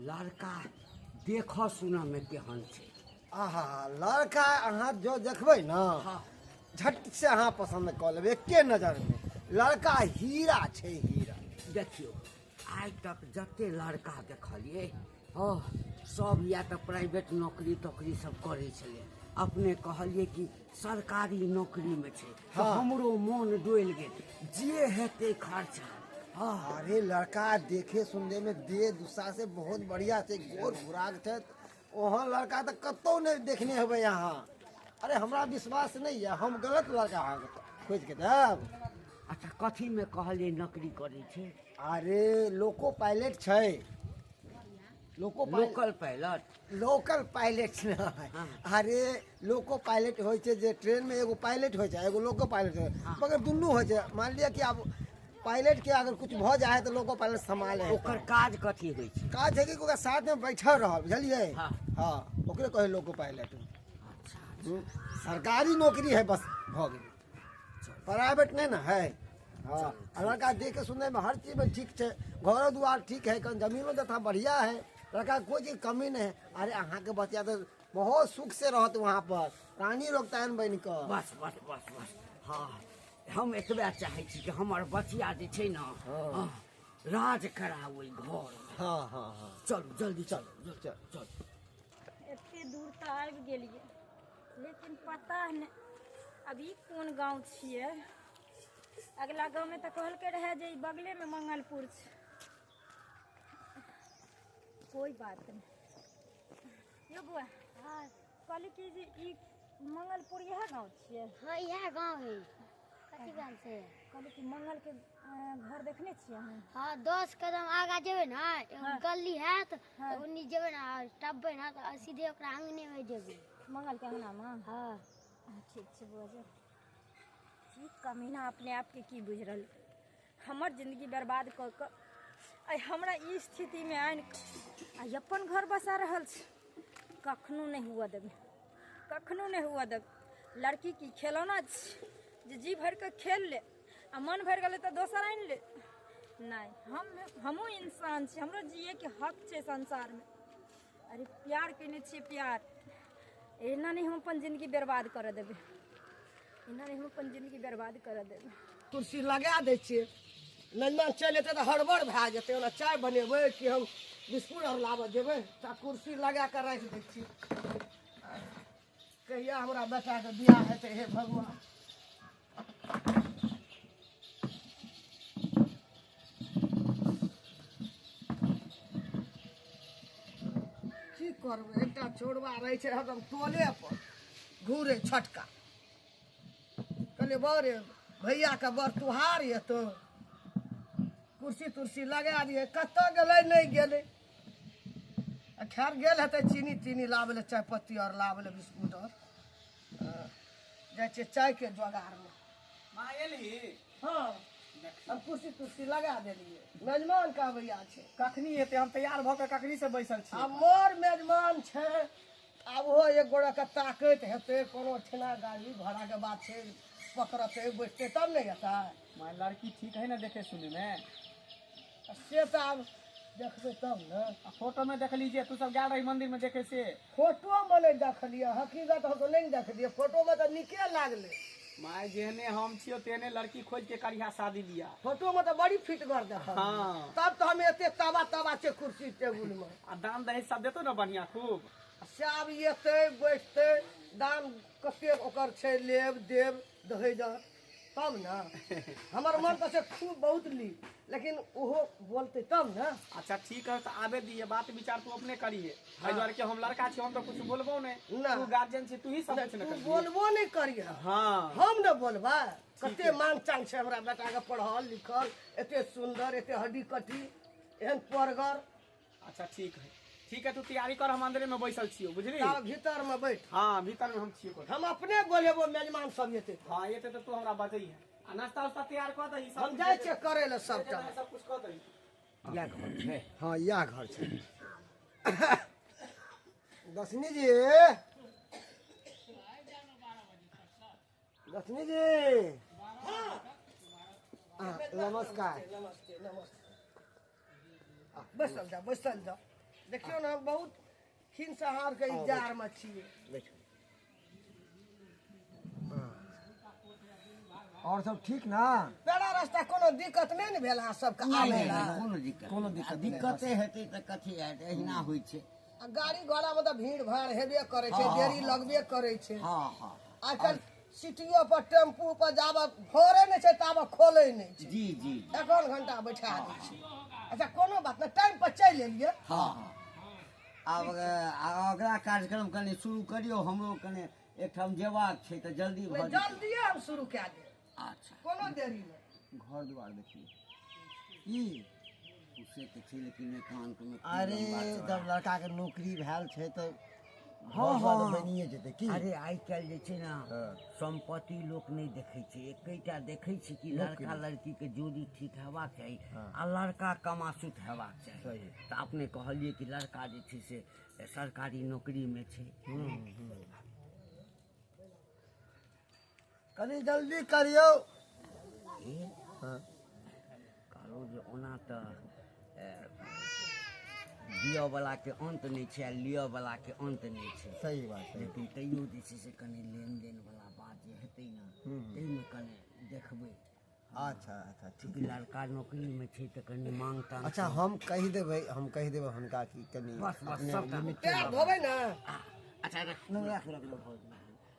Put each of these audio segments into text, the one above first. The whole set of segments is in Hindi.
लड़का देखो सुना में केहन छे। आहा लड़का अहाँ जो देखबै ना झट से अहाँ पसंद कऽ लेबै एके नजर में। लड़का हीरा छे हीरा। देखियो आज तक जते लड़का देखलिए सब या तो प्राइवेट नौकरी तोकरी सब करे छले। अपने कहलिए कि सरकारी नौकरी में छे तो हमरो मन डोल गेल जे हेते खर्चा। अरे लड़का देखे सुनने में दे दूसरा से बहुत बढ़िया छे, गोर खुराक छे। ओहन लड़का तो कतौ नहीं देखने हेबै यहाँ। अरे हमरा विश्वास नहीं है, हम गलत लड़का खोज के देब। अच्छा कथी में कहलिए नौकरी करे छे? अरे लोको पायलट छे। Local pilot? लोकल पायलट नहीं। अरे लोको पायलट हो जे ट्रेन में एगो पायलट हो एगो लोको पायलट हो, मगर दुनू हो। मान लिया कि आप पायलट के अगर कुछ भ जाए तो लोको पायलट संभाले। ओकर काज कथी होय छै? काज है कि ओकरा साथ में बैठल रहल, बुझलिए? हाँ ओकरे कहे लोको पायलट। सरकारी नौकरी है बस, भ गेल। प्राइवेट नहीं ना है। हाँ लड़का देख के सुनने में हर चीज में ठीक है, घर द्वार ठीक है, जमीनों तथा बढ़िया है। लड़का कोई चीज कमी नहीं है। अरे अहाँ के बच्चा तो बहुत सुख से रहत वहाँ पर, रानी रोकतान बन कर। बस बस बस बस हाँ हम एतबे चाहे छी कि हमर बचिया जे छै ना राज करावे घर। हाँ हाँ हाँ चलो जल्दी चलो चल चल। एते दूर तो आबि गेलिए, लेकिन पता नहीं अभी कौन गांव छिए। अगला गांव में तो कहलके रहे जे बगले में मंगलपुर छै। कोई बात नहीं। यो बुआ हाँ कहली कि जे ई मंगलपुर यह गांव छिए? हाँ यह गांव है। कथी गांव से? कहली कि मंगल के घर देखने छिए हम? हाँ 10 कदम आगा जेबे ना एगो गली है तो उन्नी जेबे ना टब्बे ना तो सीधे ओकरा आंगने में जेबे मंगल के अंगना में। हाँ ठीक छै बुआ जी। की कमीना अपने आप के की बुझ रहल, हमर जिंदगी बर्बाद कर के आई हमरा ई स्थिति में आन आई अपन घर बसा रहल छै। कखनो नहीं हुआ देबे, कखनो नहीं हुआ देबे। लड़की की खिलौना छै जे जी भर के खेल ले आ मन भर गेले तो दोसर आन ले। नहीं हमो इंसान छी, हमरो जिए के हक छै संसार में। अरे प्यार केने छिए, प्यार एना नहीं हम अपन जिंदगी बर्बाद कर देबे, एना नहीं हम अपन जिंदगी बर्बाद कर देबे। कुर्सी लगा दै छियै, मेहमान चलि एतै तऽ हड़बड़ भए जेतै। ओना चाय बनेबै कि हम बिस्कुट और लाबऽ जेबै? तऽ कुर्सी लगा कऽ राखि दै छियै। कहिया हमरा बेटाके बियाह हेतै हे भगवान। की करबै, एकटा छोड़वा रहै छै हरदम टोले पर घूरे छटका। कहलिए बड़े भैया के बड़ तुहार ये तो कुर्सी तुर्सी लगा दिए। कतऽ गेलै नहीं गेलै, खैर गेल हेतै चीनी तीनी लाबै ले, चाय पत्ती और लाबै ले, बिस्कुट और जाइ छै चाय के जोगार में। माँ एलही? हाँ हम कुर्सी तुर्सी लगा देलिए। मेजमान का भैया छै। कखनी हेतै? हम तैयार भऽ के कखनी से बैसल छी। अब मोर मेजमान छै, अब वो एक गोड़ा के ताकत हेतै, कोनो ठेना गाड़ी भाड़ा के बात छै, पकड़ते बैठते तब नहीं हेतै। माँ लड़की ठीक है ना देखे सुने में? से तो अब देखबै तब न। फोटो में देख लीजिए, तू सब जा रही मंदिर में देखे से। फोटो में नहीं देखलिए, हकीकत हम तो नहीं देखलिए। फोटो में तो निके लागले। माँ जेहने हम छियो तेहने लड़की खोज के करिया शादी बियाह। फोटो में तो बड़ी फिटगर देखल। हाँ तब तो हम एते तवा तवा छै कुर्सी टेबुल में। आ दाम दहेज सब देतो ना बढ़िया खूब। से आब एतै बैठतै, दाम कते ओकर छै, लेब देब दहेज तब ना। हमर मन तो से खूब बहुत ली, लेकिन ओहो बोलते तब ना। अच्छा ठीक है तो आबे दिए, बात विचार तू अपने करिए। एहि दुआरे कि हम लड़का छी, हम तो कुछ बोलबो नहीं। ना। तू गार्जियन छी, तू ही सब कुछ न तू करिए। बोलबो नहीं करिए। हाँ हम न बोलबा। कते मांग चांग छै हमरा बेटा के, पढ़ल लिखल, एते सुंदर, एते हड्डी कट्टी, एहन परगर। अच्छा ठीक है तू तैयारी कर, हम अंदर में बैसल छियो बुझली। तब भीतर में बैठ। हाँ भीतर में हम छियो। हम अपने बोलेबो, मेजमान सब एते। हाँ ये तो तू हमरा बतैए। आ नाश्ता उस्ता तैयार कर दही, हम जाइ छै करे ले सबटा। सब कुछ कर दही। या घर छै? हाँ या घर छै। दसनी जी, दसनी जी नमस्कार। नमस्ते नमस्ते। बैसल जा बैसल जा। देखियो ना हम बहुत खिन सहार के जार में छिए। बैठो। और सब ठीक ना? पेड़ा रास्ता कोनो दिक्कत नहीं ने भेला सबके आवेला। कोनो दिक्कत दिक्कते हेतै तऽ कथी हेतै, एहिना होइ छै। आ गाड़ी घोड़ा में तो भीड़ भाड़ हेबे करे छै, देरी लगबे करे छै। हाँ हाँ आजकल सिटियो पर टेम्पू पर जाबे भोरे नहीं छै ताबे खोले नहीं छै। जी जी 1 घंटा बैठा दै छै। अच्छा कोनो बात नहीं, टाइम पर चल एलिए। हाँ आब अगला कार्यक्रम कनि शुरू करियो, हमरो कनि एकठाम जेबाक छै तऽ जल्दी भऽ जेतै। जल्दी हम शुरू कए देब, अच्छा कोनो देरी नहीं। घर दुआर देखिए की उसे तऽ छै लेकिन एकांतमे अरे जब लड़का के नौकरी भेल छै तऽ हाँ, घर दुआर हाँ। बनिए जेतै की? अरे आइ काल्हि जे छै ने हाँ। संपत्ति लोक नहि देखै छै, एकेटा देखै छै कि लड़का लड़की के जोड़ी ठीक हेबाक चाही आ लड़का कमासुत हेबाक चाही। सही। तऽ अपने कहलिए कि लड़का जे छै से सरकारी नौकरी में छै। कनी जल्दी करियो। हाँ। कहलहुँ जे ओना तऽ दिअ वला के अंत नहीं छै, लिअ वला के अंत नहीं छै। सही बात है। लेकिन तैयो जे छै से कनि लेनदेन वला बात जे हेतै ने ताहिमे कनि देखबै। अच्छा अच्छा ठीक। कि लड़का नौकरी में छै तऽ कनि मांग तांग। अच्छा हम कहि देबै हुनका कि कनी बस अपने सबटा लिमिट पैर धोबै ना, अच्छा नहीं रख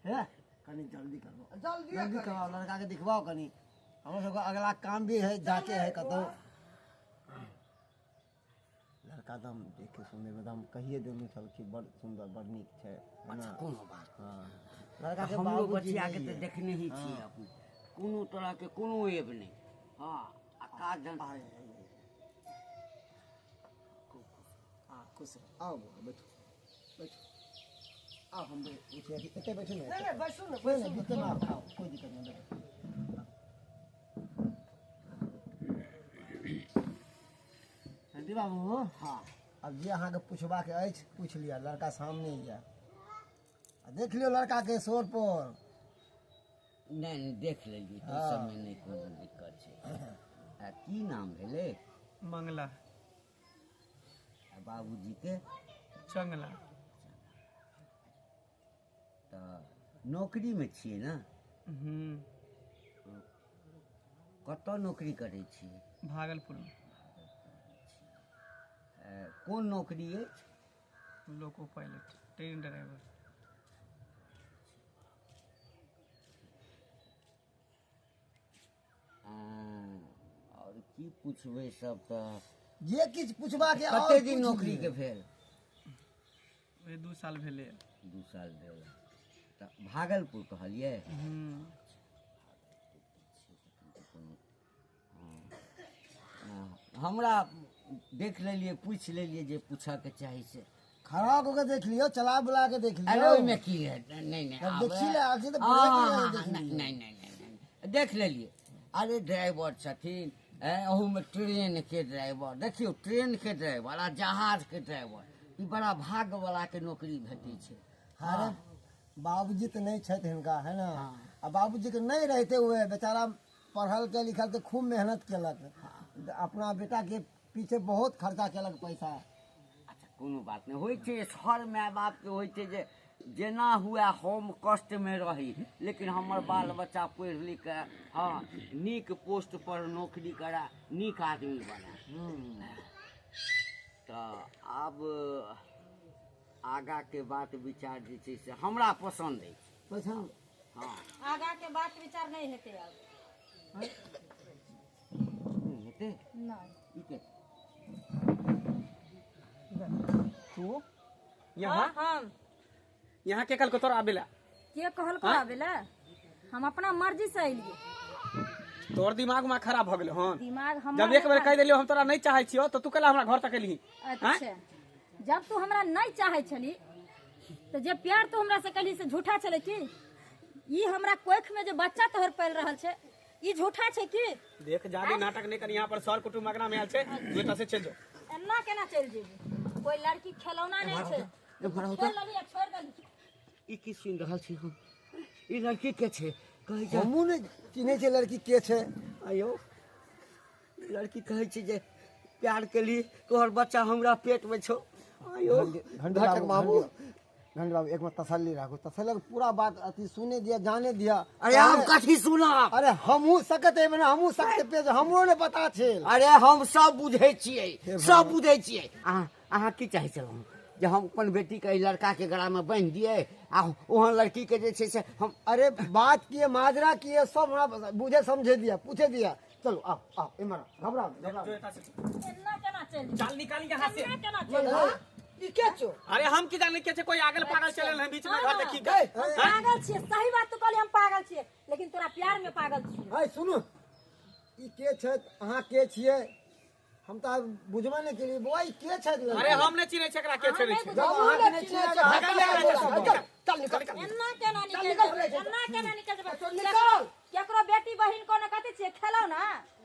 है कनी जल्दी करो। जल्दी जल्दी करवाओ, लड़का के दिखवाओ कनी। हमर सबके अगला काम भी है, जाके है कतौ। लड़का तो हम देखे सुने में हम कहिए देनु सब कि बड़ सुंदर बड़ नीक छै, है ना? कोनो बात हाँ। लड़का के हमरो बाबूजी बचिया के नहीं तऽ है। देखने ही छियै अपने, कोनो तरह के कोनो एब नहीं। हाँ आ काज धंधा खुश रहो। आओ बैठो बैठो। आओ हम इतने बैठो ना। नहीं बैसू ना, कोई नहीं जितने आप खाओ, कोई दिक्कत नहीं बैठो। हंडी बाबू हाँ अब जे अहाँके पुछबाक अछि पूछ लिअ, लड़का सामने यऽ। आ देख लियो लड़का के सोर पर। नहीं नहीं देख लेलिए, तो हाँ। सबमे नहीं कोनो दिक्कत छै। आ की नाम भेलै मंगला आ बाबूजी के? चंगला। तऽ नौकरी में छियै ने? कतऽ नौकरी करै छियै? भागलपुर में। कोन नौकरी अछि? Loco pilot, train driver. और की पूछबै सब तऽ जे किछु पुछबाक यऽ कते और दिन पूछ नौकरी लिअ। के भेल? 2 साल भेले। 2 साल भेल। तऽ भागलपुर कहलिए? हमरा देख लेलिए, पूछ लेलिए जे पूछऽ के चाही से। खड़ा होकर देख लियो, चला बुला के देख अरे लियो। ओहिमे की है? नहीं नहीं जब आब- देखी ले आल छी तऽ हाँ, बुझे हाँ, के हाँ, देख नहीं लियो। नहीं नहीं नहीं, देख लेलिए। अरे ड्राइवर छथिन, अहू में ट्रेन के ड्राइवर, देखियो ट्रेन के ड्राइवर आ जहाज के ड्राइवर, ई बड़ा भाग्य वाला के नौकरी भेटै छै। अरे बाबूजी तो नहीं छथि हिनका, है ना? हाँ। आ बाबूजी के नहीं रहते हुए बेचारा पढ़ल के लिखल तो खूब मेहनत केलक। अपना बेटा के पीछे बहुत खर्चा केलक पैसा। अच्छा कोनो बात नहीं, होइ छै हर माय बाप के होइ छै जे जेना हुए हम कष्ट में रही, लेकिन हमर बाल बच्चा पढ़ि लिख के हाँ नीक पोस्ट पर नौकरी करा, नीक आदमी बने। तऽ आब आगा के बात विचार जे छै से हमरा पसंद अछि। पसंद हाँ आगा के बात विचार नहीं हेते अब। नहीं हेतै? नहीं। ई के तू यहाँ हम यहाँ के कल को तोरा आबेला? के कहल को आवेला? हम अपना मर्जी से अलिए। तोर दिमाग में खराब हो गेलो हन। दिमाग हम जब एक बेर कह देलियो हम तोरा नहीं चाहे छियो तो तू कला हमरा घर तक एलही। अच्छा जब तू हमरा नहीं चाहे छली तो जे प्यार तू हमरा से कली से झूठा छले की? ई हमरा कोख में जो बच्चा तोहर पल रहल छे ई झूठा छे की? देख जादे नाटक नहीं कर, यहाँ पर सर कुटुम अगना में आयल छे, तू एतऽ से चल जाओ। एन्ना केना चल जेबू? कोई लड़की खेलौना नहीं छे। खेल लेली आ छोड़ देली। ई की सुनि रहल छी हम? ई लड़की के छै? कहै छै हमू ने चिन्हे छै लड़की के छै। आयो लड़की कहै छै जे प्यार के लिए तोहर बच्चा हमरा पेट में छौ, घंटे बाबू घंटे बाबू एक बार तसल्ली रखो, तसल्ली पूरा बात अति सुने दिया जाने दिया। अरे हम कथी सुना? अरे हमहू सकत है मने हमहू सकते पे हमरो ने पता छे। अरे हम सब बुझे छियै, सब बुझे छियै। अहाँ की चाहे छलहुँ जे हम अपन बेटी के लड़का के गला में बांधि दिए आ ओहन लड़की के जे छै से हम अरे बात किए माजरा किए सब हमरा बुझे समझे दिया पूछे दिया। चलो आओ आओ इमर घबरा घबरा एना केना चल चल निकाल यहाँ से। एना केना चल ई के छो? अरे हम की जाने के छे कोई आगल पागल चले हैं बीच में घर देखी के। पागल छियै, सही बात तो कहली हम पागल छियै, लेकिन तोरा प्यार में पागल छियै। हाय सुनो ई के छै अहाँ के छिए हम तो बुझबे नहीं के लिए बुआ ई के छै। अरे हम ने चिन्हे छकरा के छे छै। जब अहाँ के नहीं छिए चल निकल एना केना निकल जेबै? एना केना निकल जेबै? निकल केकरो बेटी बहिन कोनो कथि छियै खेलौ ना?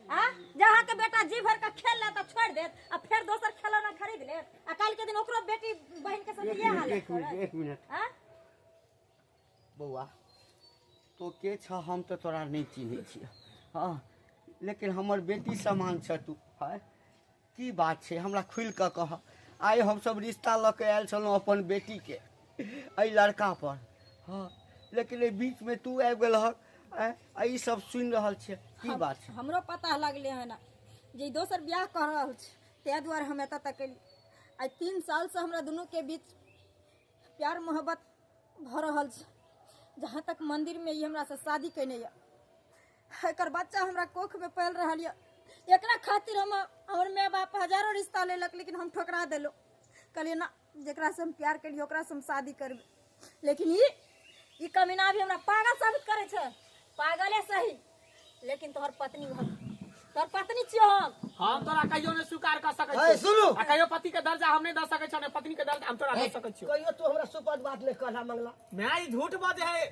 हां जहाँ के बेटा जी भर के खेल ले त छोड़ देत आ फिर दोसर खिलौना खरीद लेत आ काल के दिन ओकरो बेटी बहिन के साथ ये हाल है। एक मिनट हां बौआ तो के छ हम तो तोरा नहीं चिन्हे छियै। हाँ लेकिन हमर बेटी समान छ तू। है की बात छै हमरा खुल के कह। आइ हम सब रिश्ता ल के आयल छलहुँ अपन बेटी के एहि लड़का पर। हाँ लेकिन एहि बीच में तू आबि गेलहक ई सब सुनि रहल छै की बात छै? हमरो पता लगले है ना जे दोसर ब्याह कर रहल छै, ते दुआरे हम एतऽ तक एली। आई 3 साल से हमरा दोनों के बीच प्यार मोहब्बत भ रहल छै। जहाँ तक मंदिर में ई हमरा से शादी कैने या, एकर बच्चा हमरा कोख में पल रहल या। एकरा खातिर हमर माय बाप हजारों रिश्ता लेलक, लेकिन हम ठुकरा देलो। कहलिए ना जेकरा से हम प्यार करियो ओकरा से हम शादी करबे। लेकिन ई कमीना भी हमरा पागल साबित करे छै। पागले सही, लेकिन तोहर पत्नी भल, तोहर पत्नी छियो हम तोरा कहियो ने स्वीकार कर सकै हाय छी। सुनो आ कहियो पति के दर्जा हम नहीं द सकै छी, पत्नी के दर्जा हम तोरा दे सकै छी। कहियो तू हमरा सुपद बात ले कहला मंगला। मैं ई झूठ बाजे है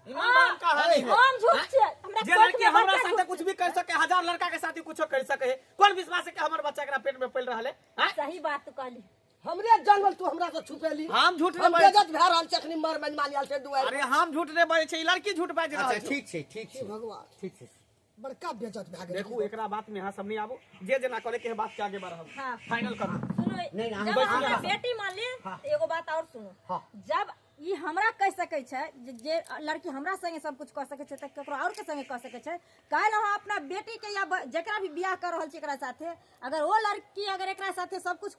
ईमान कहानी है। हम झूठ छियै। हमरा जे लड़की हमरा साथे कुछ भी कर सके, हजार लड़का के साथ कुछ कर सके है। कौन विश्वास है कि हमर बच्चा एकरा पेट में पल रहल है? सही बात तो कहली। हमरे जंगल तू हमरा से छुपेली। हम झूठ हम नहीं बाजे। बेजत भे रहल चखनी मर मनमानियाल से दुआर। अरे हम झूठ नहीं बाजे छै, ई लड़की झूठ बाज रहल अच्छा छै। ठीक छै ठीक छै भगवान ठीक छै। बड़का बेजत भे गेल। देखू एकरा बात में यहाँ सब नहीं आबो, जे जना करे के है बात के आगे बढ़ाओ। हाँ। फाइनल करो। सुनो नहीं, हम जब बैठ हमरा जाएगा। बेटी मान ली तो एगो बात और सुनो। हाँ। जब ई हमरा कह सकै छै जे लड़की हमरा संगे सब कुछ कह सकै छै त केकरो और के संगे कह सकै छै। काल हम अपना बेटी के या जेकरा भी बियाह कर रहल छी एकरा साथे, अगर वो लड़की अगर एकरा साथे सब कुछ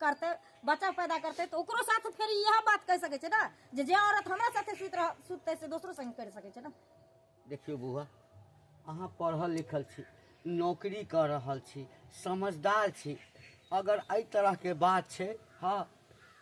करते बच्चा पैदा करते तो ओकरो साथ फिर यह बात कह सकै छै ना जे औरत हमरा साथे सुतते से दोसरो संगे कर सकै छै ना। देखियो बौआ अहाँ पढ़ल लिखल छी, नौकरी कर रहल छी, समझदार छी। अगर एहि तरह के बात छै हाँ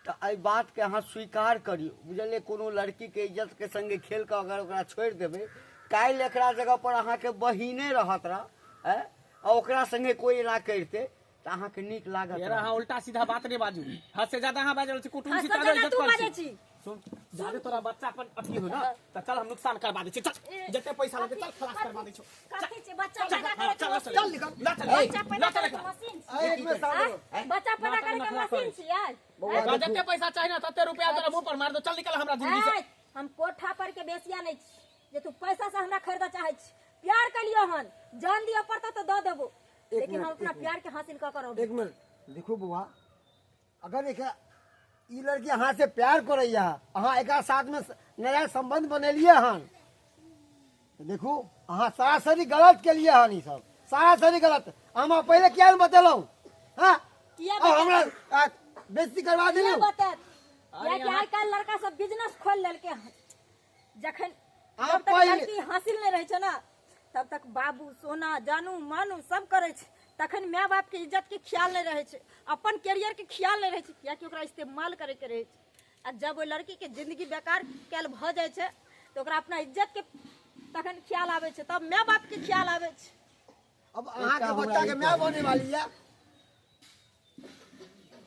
तो एहि बात के अहाँ स्वीकार करियो। बुझलिए कोनो लड़की के इज्जत के संगे खेल के अगर ओकरा छोड़ देबै, काल्हि एकरा जगह पर अहाँ के बहिने रहत रह आ ओकरा संगे कोई ना करते तो अहाँ के नीक लागत। यार हाँ उल्टा सीधा बात नहीं बाजू, हद से ज्यादा हाँ बाजल छी, कुटुंब से हद से ज्यादा ज्यादा इज्जत तू कर बाजै छी। छी। सुन जाने तोरा बच्चा पर अथी हो ना तो चल हम नुकसान करवा दे छी। चल जते पैसा लगे चल खलास करवा दे छी। कथी छै बच्चा पैदा करे के चल मशीन? चल निकल ना चल बच्चा पैदा करे के मशीन छै? एक में सामने बच्चा पैदा करे के मशीन छियै? जते पैसा चाहिए ना तते रुपया तेरा मुंह पर मार दो। चल निकल हमरा जिंदगी से। हम कोठा पर के बेसिया नहीं छी जे तू पैसा से हमरा खरीद चाहे छी। प्यार कर लियो हन, जान दिया पड़ता तो दे देबो, लेकिन हम अपना प्यार के हासिल कर करो। एक मिनट देखो बुआ अगर एक ई लड़की अहाँ से प्यार करैया अहाँ एक साथ में नया संबंध बनेलिए हन तो देखो अहाँ सरासरी गलत के लिए हन। ई सब सरासरी गलत। हम पहले क्या बतेलू हाँ किया अब हमरा बेइज्जती करवा किया दिलू। बता या कि आज कल लड़का सब बिजनेस खोल लेलके हन। जखन आप जब तक पहले- लड़की हासिल नहीं रहे छै ना तब तक बाबू सोना जानू मानू सब करे छै। तखन माय बाप के इज्जत के ख्याल नहीं रहे छै, अपन कैरियर के ख्याल नहीं रहे छै, कियाकि ओकरा इस्तेमाल करे के रहे छै। आ जब वो लड़की के जिंदगी बेकार कैल भ जाए छै तो ओकरा अपना इज्जत के तखन ख्याल आवे छै, तब माय बाप के ख्याल आवे छै। अब अहाँ के बच्चा के मैं बने वाली है।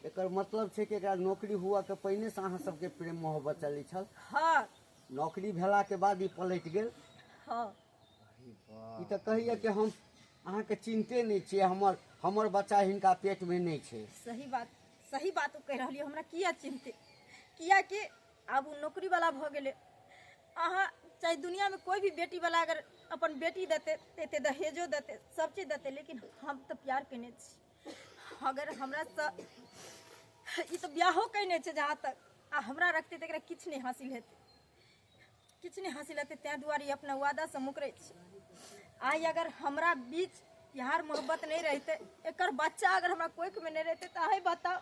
एकर मतलब छै कि एकरा नौकरी हुआ के पहिने से अहाँ सबके प्रेम मोहब्बत चलै छल। हाँ नौकरी भेला के बाद ई पलटि गेल। हाँ ई तो कहिए कि हम अहाँ के चिंते नहीं छियै, हमर बच्चा हिनका पेट में नहीं छै। सही बात कह रही हमरा किया चिंते, किया कि अब उ नौकरी वाला भ गेले। अहाँ चाहे दुनिया में कोई भी बेटी वाला अगर अपन बेटी देते दहेजो देते सब चीज देते, लेकिन हम तो प्यार केने छी। अगर हमरा से ई तो ब्याहो कइने छै जहाँ तक आ हमरा रखते तकरा किछु नहीं हासिल हेतै, किछु नहीं हासिल हेतै। तैं दुआरे अपना वादा से मुकरै छी। आई अगर हमरा बीच प्यार मोहब्बत नहीं रहते, एकर बच्चा अगर हमरा कोख में नहीं रहते तो अही बताओ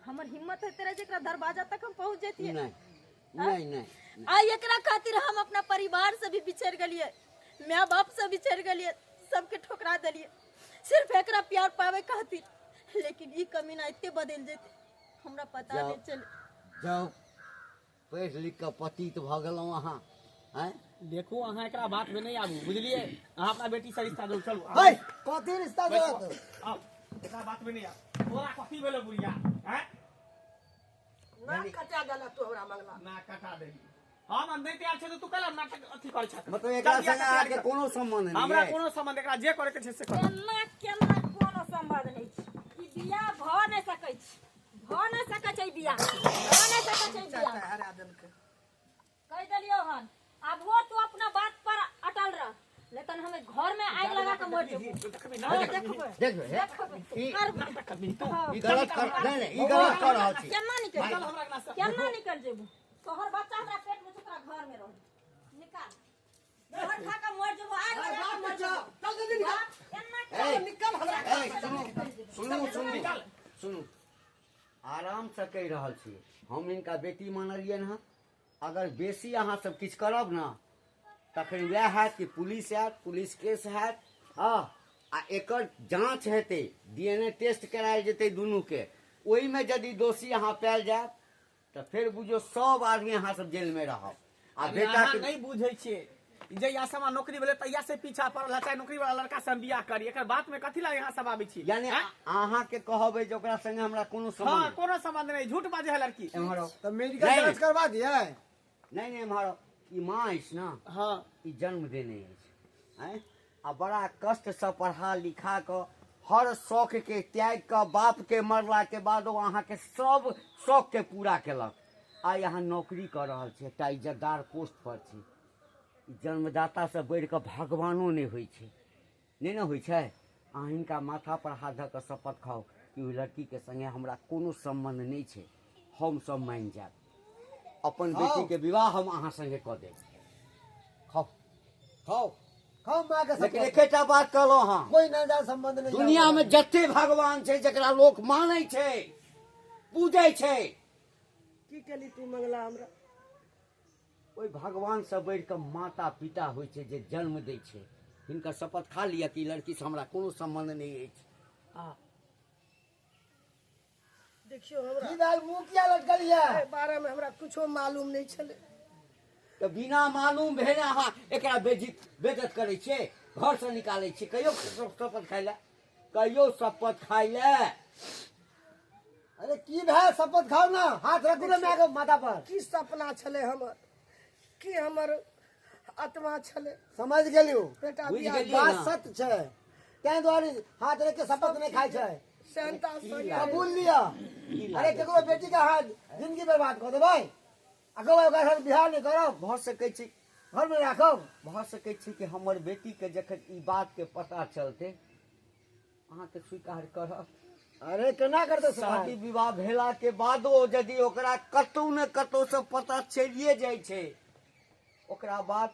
हमर हिम्मत हेते रहे जेकरा दरवाजा तक हम पहुंच जेतिए। नहीं नहीं नहीं आई एकरा खातिर हम अपना परिवार से भी बिछड़ गलिए, माँ बाप से बिछड़ गलिए, सबके ठोकरा दिलिए सिर्फ एकरा प्यार पावे खातिर। लेकिन ई कमीना इतने बदल जेते हमरा पता जाओ। नहीं चले। जाओ पढ़ लिख के पतित भ गेलहुँ अहाँ हैं। देखू अहाँ एकरा बात में नहीं आबू, बुझलिए? अहाँ अपना बेटी से रिश्ता दो, चलू है कथी रिश्ता बैठो। जोड़त आओ, एकरा बात में नहीं आ। तोरा कथी भेलो बुढ़िया? हैं? ना कटा देला तोहरा मंगला ना कटा देही। हम नहीं तैयार छै तो तू कल नाटक अथी कर छ। मतलब एकरा संगे अहाँके कोनो संबंध नहीं हमरा है। कोनो संबंध, एकरा जे करे के छै से कर। केना केना कोनो संबंध नहीं छै। ई बियाह भ नहीं सकै छै, भ नहीं सकै छै बियाह, भ नहीं सकै छै बियाह। हरा देलकै कह दिलियो हन अब वो तू अपना बात पर अटल रह, लेकिन हमें घर में आग लगा के मर जेबू। देखबी ना देखबै देखबै हे? ई नाटक करबी तू। ई गलत कर नहीं नहीं ई गलत कर रहल छी। केना निकल चल हमरा के नाश्ता। केना निकल जेबू? तोहर बच्चा हमरा पेट में छुकरा घर में रह निकाल घर खा के मर जेबू, आग लगा के मर जेबू। चल जल्दी निकल केना ए, निकल हमरा ए, सुनू सुनू सुनू आराम से कहि रहल छी। हम इनका बेटी मानलियै हँ। अगर बेसी अहाँ सब किछु करब ने तखन वएह हैत कि पुलिस आयत, पुलिस केस हैत। हाँ आ एकर जांच हेतै, DNA टेस्ट करायल जेतै दुनू के। ओहिमे यदि दोषी अहाँ पायल जायब तऽ फेर बुझियौ सब आदमी अहाँ सब जेल में रहब। आ बेटा अहाँ के नहीं बुझै छियै। जहिया से हमरा नौकरी भेलै तहिया से पीछा पड़ल, चाहे नौकरी वाला लड़का से हम बियाह करी। एकर बात में कथी लगे यहाँ सब आबै छी? यानी अहाँ के कहबै जे ओकरा संगे हमरा कोनो हाँ, संबंध कोनो संबंध नहीं, झूठ बाजे है लड़की। एम्हर आउ। तो मेडिकल नहीं, जांच करवा दिए। नहीं नहीं एम्हर आउ। ई माँ अछि ने, हाँ ई जन्म देने अछि हैं। आ बड़ा कष्ट से पढ़ा लिखा क हर शौक के त्याग क बाप के मरला के बाद अहाँ के सब शौक के पूरा केलक। आइ अहाँ नौकरी कर रहल छी, एकटा इज्जतदार पोस्ट पर छी। ई जन्मदाता से बढ़ि कऽ भगवानो नहीं होइ छै, नहीं ने होइ छै। अहाँ हिनका माथा पर हाथ धऽ कऽ शपथ खाओ कि ओहि लड़की के संगे हमरा कोनो संबंध नहीं छै, हम सब मान जायब। अपन बेटी के विवाह हम अहाँ संगे कऽ देब। खाओ खाओ। खाओ माँ के लेकिन सब एकेटा बात कहलहुँ हाँ, कोई नजर संबंध नहीं। दुनिया में जते भगवान छै जकरा लोक मानै छै पूजै छै, की केली तू मंगला हमरा? ओहि भगवान से बढ़ि कऽ माता पिता होइ छै जे जन्म दै छै। हिनकर शपथ खा लिअ कि लड़की से हमरा कोनो संबंध नहीं अछि। देखियो हमरा की दाल मुंह किया लटकलिए? एहि बारे में हमरा कुछो मालूम नहीं छले। तऽ बिना मालूम भेने अहाँ एकरा बेइज्जत करै छियै, घर से निकालै छियै। कहियो शपथ खाय लए, कहियो शपथ खाय लए। अरे की भाई शपथ खाओ ना, हाथ रखू ना माँ के माथा पर। की सपना छले हमर, की हमर आत्मा छले। समझ गेलियो बेटा बुझि बियाह गेलियै बात ना। सत्य छै, तैं दुआरे हाथ रख के शपथ नहीं खाई छै। सेंता संगे कबूल लिया। अरे केकरो बेटी का हाथ जिंदगी बर्बाद कर देबै, अगो ओकरा साथ बिहार नहीं करब, भऽ सकै छै, घर में राखब। भऽ सकै छै कि हमर बेटी के जखन ई बात के पता चलते अहाँके स्वीकार करब। अरे केना करते शादी विवाह भेला के बादो यदि ओकरा कतौ न कतौ से पता चलिए जाइ छै, ओकरा बाद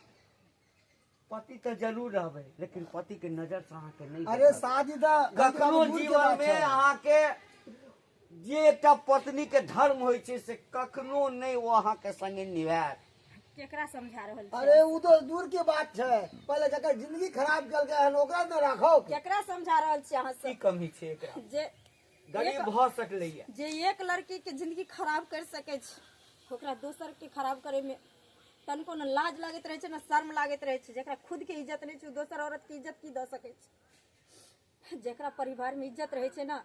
पति तो जरूर रहबै लेकिन पति के नजर से अहाँके नहीं अरे देखब। शादी तो कखनो जीवन में अहाँके जे एकटा पत्नी के धर्म होइ छै से कखनो नहीं वो अहाँके संगे निभायत। केकरा समझा रहल छी? अरे वो तो दूर के बात छै, पहले जकर जिंदगी खराब कल के हन ओकरा न राखो। केकरा समझा रहल छी अहाँ की सब? कमी छै एकरा? जे गरीब भऽ सकलैया। जे एक लड़की के जिंदगी खराब कर सके छै ओकरा दोसर के खराब करे में तनको न लाज लागत रहे छै न शर्म लागत रहे छै। जेकरा खुद के इज्जत नहीं छै उ दोसर औरत के इज्जत की दऽ सकै छै? जेकरा परिवार में इज्जत रहे छै ना,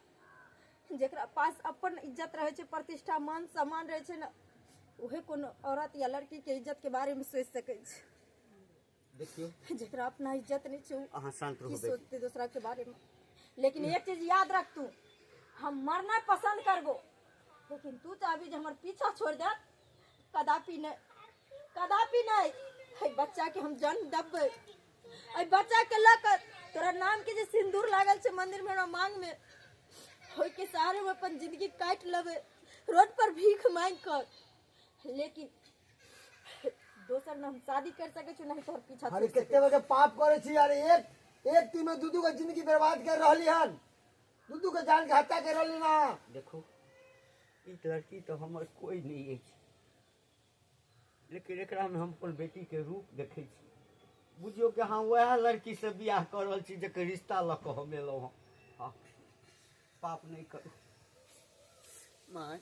जेकरा पास अपन इज्जत रहे छै, प्रतिष्ठा मान सम्मान रहे छै ना, उहे कोनो औरत या लड़की के इज्जत के बारे में सोच सकै छै। देखियो जेकरा अपना इज्जत नहीं छै उ अहाँ शांत की रहबै। सोचते दूसरा के बारे में। लेकिन एक चीज याद रख तू, हम मरना पसंद करबो लेकिन तू चाहबी जे हमर पीछा छोड़ दे, कदापि नहीं, कदापि नहीं। है बच्चा के हम जन्म देबै, है बच्चा के लक तोरा नाम के जे सिंदूर लागल छै मंदिर में हमरा मांग में, होय के सहारे में अपन जिंदगी काट लेबै। रोड पर भीख मांग कर, लेकिन दोसर ना हम शादी कर सके छी, नहीं तोहर पीछा अरे छोड़ कितने बजे पाप करे छी। अरे एक टीम में दूधू के जिंदगी बर्बाद कर रहली हन, दूधू के जान के हत्या कर रहली ना। देखो ई लड़की तो हमर कोई नहीं है, लेकिन एकरा में हम अपन बेटी के रूप देखे छी। बुझियो कि हाँ वह लड़की से बियाह कर रहल छी जकर रिश्ता लऽ कऽ हम एलहुँ हँ। हाँ, पाप नहीं करू। माय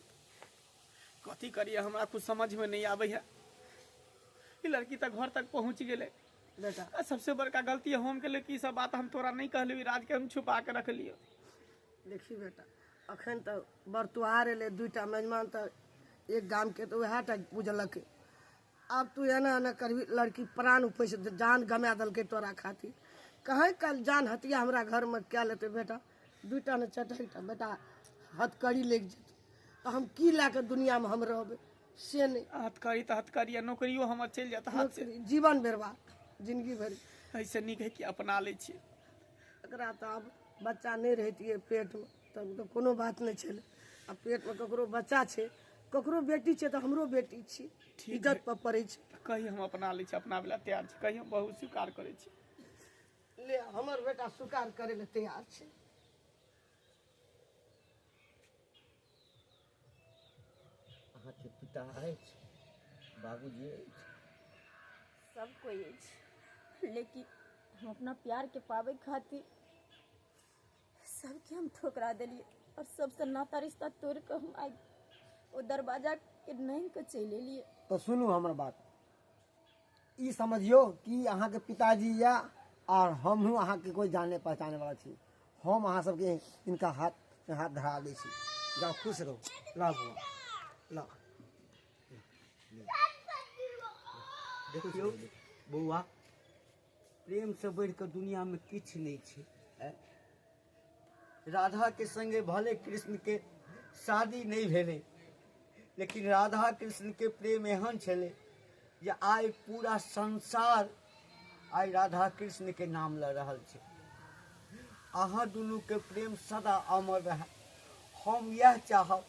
कथी करिए, हमरा कुछ समझ में नहीं आबै है। ई लड़की तक घर तक पहुँच गेलै बेटा आ सबसे बड़का गलती हम केलियै कि ई सब बात हम तोरा नहीं कहलियै, राज के हम छुपा के रखलियै। देखी बेटा, अखन तो बरतुहार एले, 2टा मेजमान तो एक गाम के तो वह टा बुझलक। अब तू एना एना करबी, लड़की प्राण उपैस जान गमा दल के तोरा खातिर। कहीं कल जान हतिया हमरा घर में क्या लेते बेटा, 2टा ने 4टा बेटा हथकड़ी लग जेतै, तो हम की ला के दुनिया में हम रहबै से नहीं। हथकड़ी तो हथकड़ी, नौकरियो हमर चलि जात हाथ से। जीवन बर्बाद, जिंदगी भरी। ऐसे नीक है कि अपना लै छियै। एकरा तो अब बच्चा नहीं रहतिए पेट में तब तो कोनो बात नहीं छे। अब पेट में ककरो बच्चा छे, ककरो बेटी छे, तो हमरो बेटी छी, इज्जत पर पड़े छे। कहीं हम अपना लै छी, अपना वाला तैयार छी, कहीं हम बहुत स्वीकार करै छी। ले हमर बेटा स्वीकार करे ले तैयार छे। अहाँके पिता अछि, बाबूजी अछि, सब कोई अछि, लेकिन हम अपना प्यार के पावे खातिर सबके हम ठुकरा दिलिए, और सबसे नाता रिश्ता तोड़ के हम आई वो दरवाजा के नहीं के चले लिए। तो सुनू हमर बात, ई समझियो कि अहाँ के पिताजी या और हम हूँ अहाँ के कोई जाने पहचाने वाला छी। हम अहाँ सबके इनका हाथ में हाथ धरा दै छी। जाओ खुश रहो। ला बुआ ला। देखियो बौआ, प्रेम से बढ़ के दुनिया में किछ नहीं छै। राधा के संगे भले कृष्ण के शादी नहीं भेले, लेकिन राधा कृष्ण के प्रेम एहन छले जे आइ पूरा संसार आइ राधा कृष्ण के नाम लऽ रहल छै। अहाँ दुनू के प्रेम सदा अमर रहे। हम यह चाहब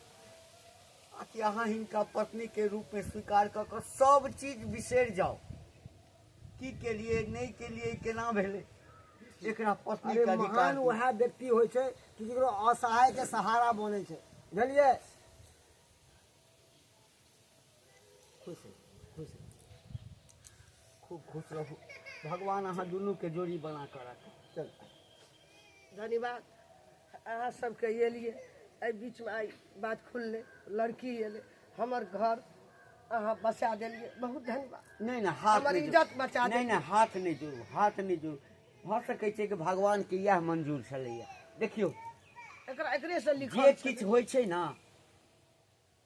कि अहाँ हिनका पत्नी के रूप में स्वीकार कऽ कऽ सब चीज बिसरि जाओ। की के लिए नहीं के लिए केना भेले, एकरा पत्नी के अरे अधिकार महान दियौ। वह व्यक्ति होय छै कि जेकरो असहाय के सहारा बने छै, बुझलिए। खुश है, खुश है, खूब खुश रहू। भगवान अहाँ दुनू के जोड़ी बना कर रखे। चल धन्यवाद अहाँ सबके एलिए, एहि बीच में आई बात खुलले, लड़की एले, हमर घर अहाँ बचा देलिए, बहुत धन्यवाद। नहीं ना हाथ हमर नहीं इज्जत जोड़ू। बचा नहीं ना हाथ नहीं जोड़ू, हाथ नहीं जोड़ू। भऽ सकै छै कि भगवान के यह मंजूर छलैया। देखियो एकरा एकरे से जे लिखल किछ छै। होइ छै ना,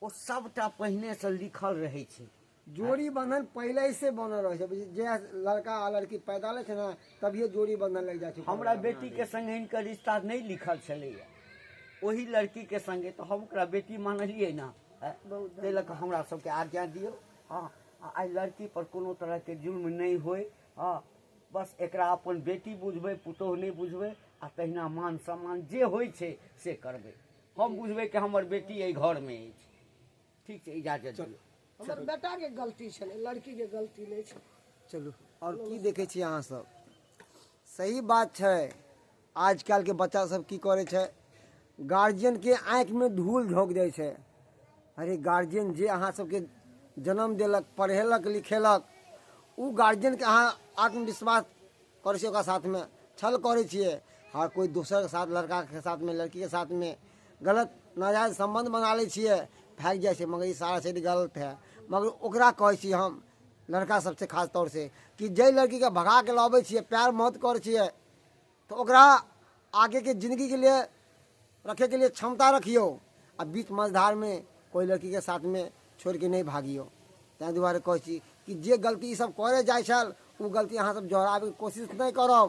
ओ सबटा पहिने से लिखल रहै छै। जोड़ी बंधन पहले से बनल रहे छै। जे लड़का आ लड़की पैदा ले छै ना, तभिए जोड़ी बंधन लग जाय छै। हमरा बेटी के संगे हिनकर रिश्ता नहीं लिखल छलैया, ओही लड़की के संगे तो हम ओकरा बेटी मानलियै ना। ताहि लऽ कऽ हमरा सबके आज्ञा दियौ। हाँ, आइ लड़की पर कोनो तरह के जुल्म नहीं होय। हाँ, बस एकरा अपन बेटी बुझबै, पुतोह नहीं बुझबै, आ तहिना मान सम्मान जे होइ छै से करबै। हम बुझबै कि हमर बेटी एहि घर में अछि। ठीक छै, इजाजत दियौ। हमर बेटा के गलती छले, लड़की के गलती नहीं छै। चलू, और की देखे छी अहाँ सब। सही बात छै, आजकल के बच्चा सब की करे छै, गार्जियन के आँखि में धूल झोंक दै छै। अरे गार्जियन जे अहाँ सबके जन्म देलक, पढ़ेलक लिखेलक, उ गार्जियन के अहाँ आत्मविश्वास करे छियै, ओकरा साथ में छल करे छियै। हाँ, कोई दोसर के साथ, लड़का के साथ में, लड़की के साथ में गलत नाजायज संबंध बना ले छियै, भाग जाइ छै। मगर ई सारा चीज गलत है। मगर ओकरा कहै छी हम लड़का सबसे खास तौर से कि जे लड़की के भगा के लाबै छियै, प्यार मत करै छियै, तो ओकरा आगे के जिंदगी के लिए रखे के लिए क्षमता रखियो। आ बीच मझधार में कोई लड़की के साथ में छोड़ के नहीं भागियो। ताहि दुआरे कहै छी कि जे गलती ई सब करे जाइ छल, उ गलती अहाँ सब दोहराबे के कोशिश नहीं करब।